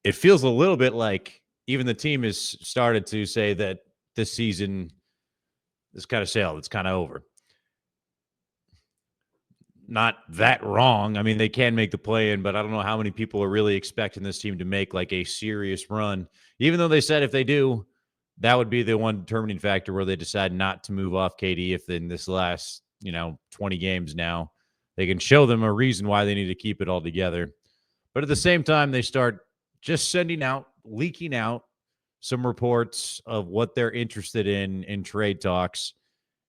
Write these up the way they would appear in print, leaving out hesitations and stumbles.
it feels a little bit like even the team has started to say that this season is kind of sailed. It's kind of over. Not that wrong. I mean, they can make the play-in, but I don't know how many people are really expecting this team to make like a serious run. Even though they said if they do, that would be the one determining factor where they decide not to move off KD if in this last, 20 games now, they can show them a reason why they need to keep it all together. But at the same time, they start just leaking out some reports of what they're interested in trade talks.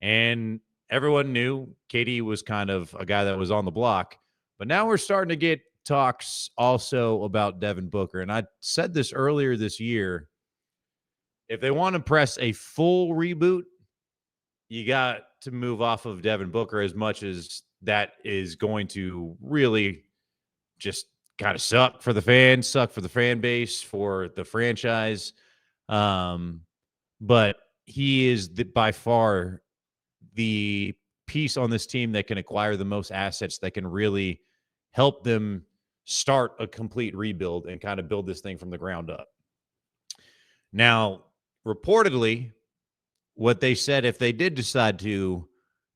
And everyone knew KD was kind of a guy that was on the block. But now we're starting to get talks also about Devin Booker. And I said this earlier this year. If they want to press a full reboot, you got to move off of Devin Booker, as much as that is going to really just kind of suck for the fans, suck for the fan base, for the franchise. But he is by far the piece on this team that can acquire the most assets that can really help them start a complete rebuild and kind of build this thing from the ground up. Now, reportedly, what they said, if they did decide to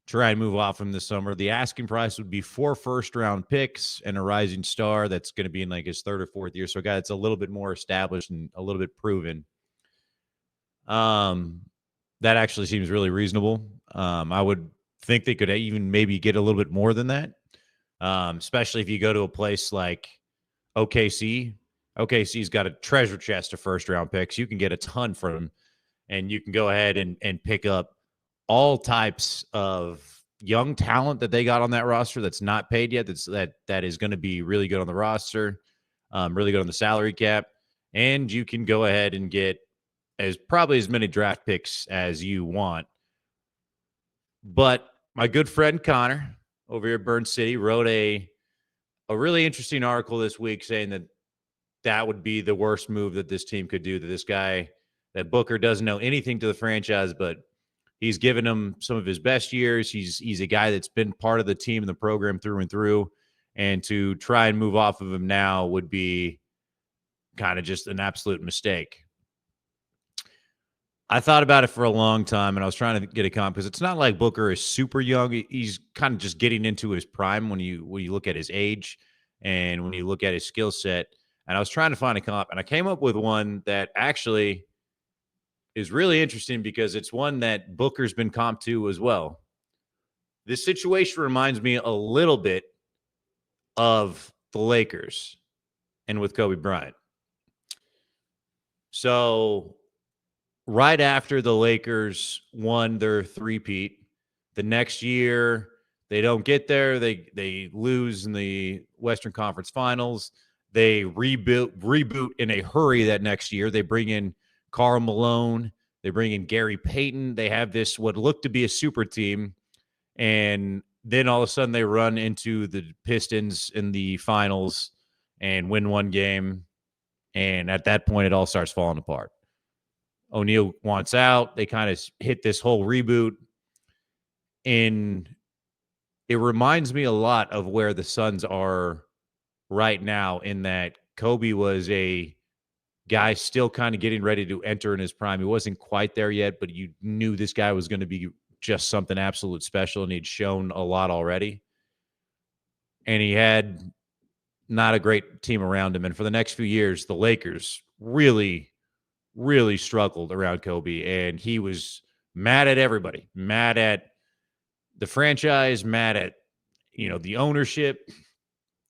try and move off from this summer, the asking price would be 4 first-round picks and a rising star that's going to be in like his 3rd or 4th year. So a guy that's a little bit more established and a little bit proven. That actually seems really reasonable. I would think they could even maybe get a little bit more than that, especially if you go to a place like OKC. OKC's got a treasure chest of first-round picks. You can get a ton from them, and you can go ahead and pick up all types of young talent that they got on that roster that's not paid yet, that is going to be really good on the roster, really good on the salary cap, and you can go ahead and get probably as many draft picks as you want. But my good friend Connor over here at Burn City wrote a really interesting article this week saying that would be the worst move that this team could do, that Booker doesn't know anything to the franchise, but he's given him some of his best years. He's a guy that's been part of the team and the program through and through, and to try and move off of him now would be kind of just an absolute mistake. I thought about it for a long time, and I was trying to get a comp because it's not like Booker is super young. He's kind of just getting into his prime when you look at his age and when you look at his skill set. And I was trying to find a comp, and I came up with one that actually is really interesting because it's one that Booker's been comped to as well. This situation reminds me a little bit of the Lakers and with Kobe Bryant. So right after the Lakers won their three-peat, the next year they don't get there. They lose in the Western Conference Finals. They reboot in a hurry that next year. They bring in Karl Malone. They bring in Gary Payton. They have this what looked to be a super team. And then all of a sudden they run into the Pistons in the finals and win one game. And at that point, it all starts falling apart. O'Neal wants out. They kind of hit this whole reboot. And it reminds me a lot of where the Suns are right now, in that Kobe was a guy still kind of getting ready to enter in his prime. He wasn't quite there yet, but you knew this guy was going to be just something absolute special, and he'd shown a lot already. And he had not a great team around him. And for the next few years, the Lakers really, really struggled around Kobe, and he was mad at everybody, mad at the franchise, mad at, the ownership,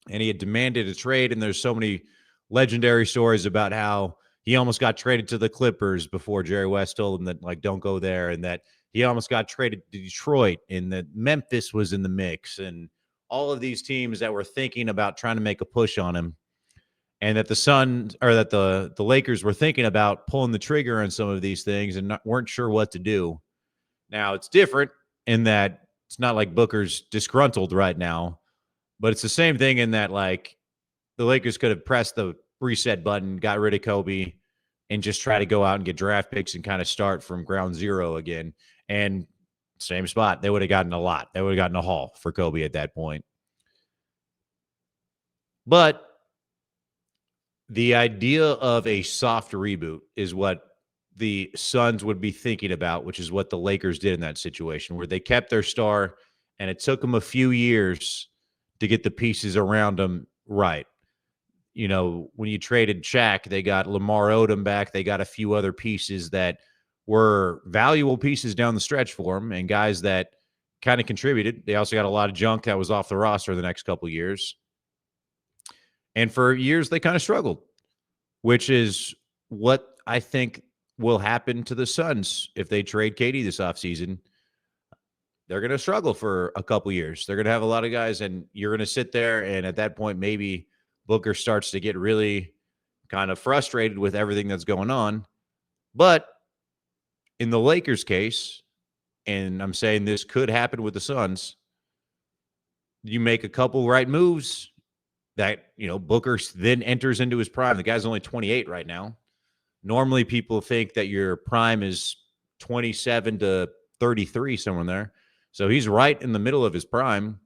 and he had demanded a trade. And there's so many legendary stories about how he almost got traded to the Clippers before Jerry West told him that, like, don't go there, and that he almost got traded to Detroit, and that Memphis was in the mix, and all of these teams that were thinking about trying to make a push on him, and that the Suns, or that the Lakers were thinking about pulling the trigger on some of these things and weren't sure what to do. Now, it's different in that it's not like Booker's disgruntled right now, but it's the same thing in that, like, the Lakers could have pressed the reset button, got rid of Kobe, and just try to go out and get draft picks and kind of start from ground zero again. And same spot, they would have gotten a lot. They would have gotten a haul for Kobe at that point. But The idea of a soft reboot is what the Suns would be thinking about, which is what the Lakers did in that situation, where they kept their star, and it took them a few years to get the pieces around them right. You know, when you traded Shaq, they got Lamar Odom back. They got a few other pieces that were valuable pieces down the stretch for them, and guys that kind of contributed. They also got a lot of junk that was off the roster the next couple of years. And for years, they kind of struggled, which is what I think will happen to the Suns if they trade KD this offseason. They're going to struggle for a couple years. They're going to have a lot of guys, and you're going to sit there, and at that point, maybe Booker starts to get really kind of frustrated with everything that's going on. But in the Lakers' case, and I'm saying this could happen with the Suns, you make a couple right moves that, you know, Booker then enters into his prime. The guy's only 28 right now. Normally, people think that your prime is 27 to 33, somewhere in there. So he's right in the middle of his prime.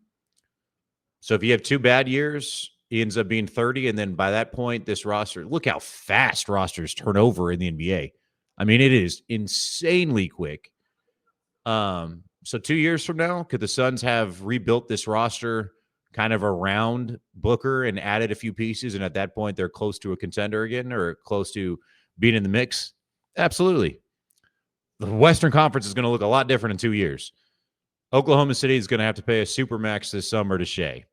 So if you have 2 bad years, he ends up being 30. And then by that point, this roster, look how fast rosters turn over in the NBA. I mean, it is insanely quick. So 2 years from now, could the Suns have rebuilt this roster kind of around Booker and added a few pieces, and at that point they're close to a contender again or close to being in the mix? Absolutely. The Western Conference is going to look a lot different in 2 years. Oklahoma City is going to have to pay a supermax this summer to Shea.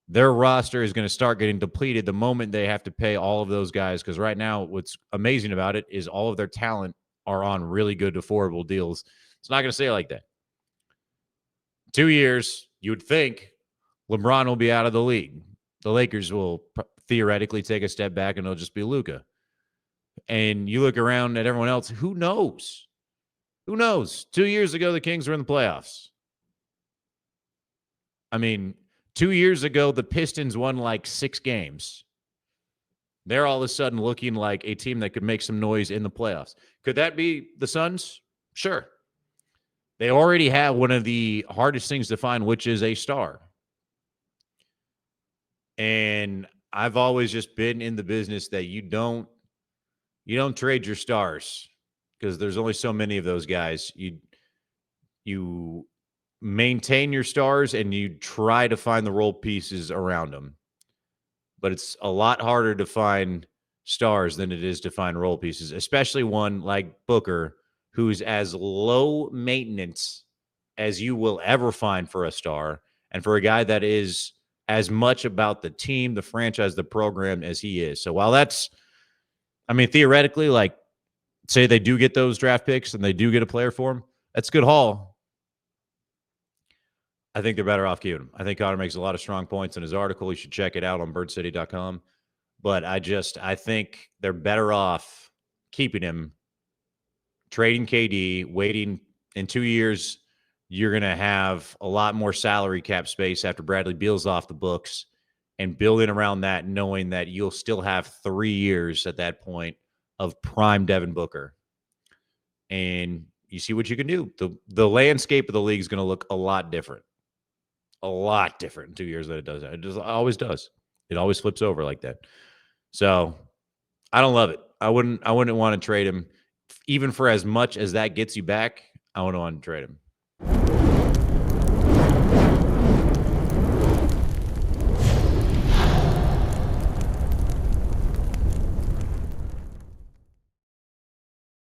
Their roster is going to start getting depleted the moment they have to pay all of those guys, because right now what's amazing about it is all of their talent are on really good, affordable deals. It's not going to stay like that. 2 years, you would think LeBron will be out of the league. The Lakers will theoretically take a step back, and it'll just be Luka. And you look around at everyone else, who knows? Who knows? 2 years ago, the Kings were in the playoffs. I mean, 2 years ago, the Pistons won like 6 games. They're all of a sudden looking like a team that could make some noise in the playoffs. Could that be the Suns? Sure. They already have one of the hardest things to find, which is a star. And I've always just been in the business that you don't trade your stars, because there's only so many of those guys. You maintain your stars and you try to find the role pieces around them. But it's a lot harder to find stars than it is to find role pieces, especially one like Booker, who's as low maintenance as you will ever find for a star, and for a guy that is as much about the team, the franchise, the program as he is. So while that's, I mean, theoretically, like, say they do get those draft picks and they do get a player for him, that's a good haul. I think they're better off keeping him. I think Connor makes a lot of strong points in his article. You should check it out on birdcity.com. But I think they're better off keeping him, trading KD, waiting in 2 years. You're going to have a lot more salary cap space after Bradley Beal's off the books, and building around that, knowing that you'll still have 3 years at that point of prime Devin Booker. And you see what you can do. The landscape of the league is going to look a lot different. A lot different in 2 years than it does. It always does. It always flips over like that. So I don't love it. I wouldn't want to trade him. Even for as much as that gets you back, I wouldn't want to trade him.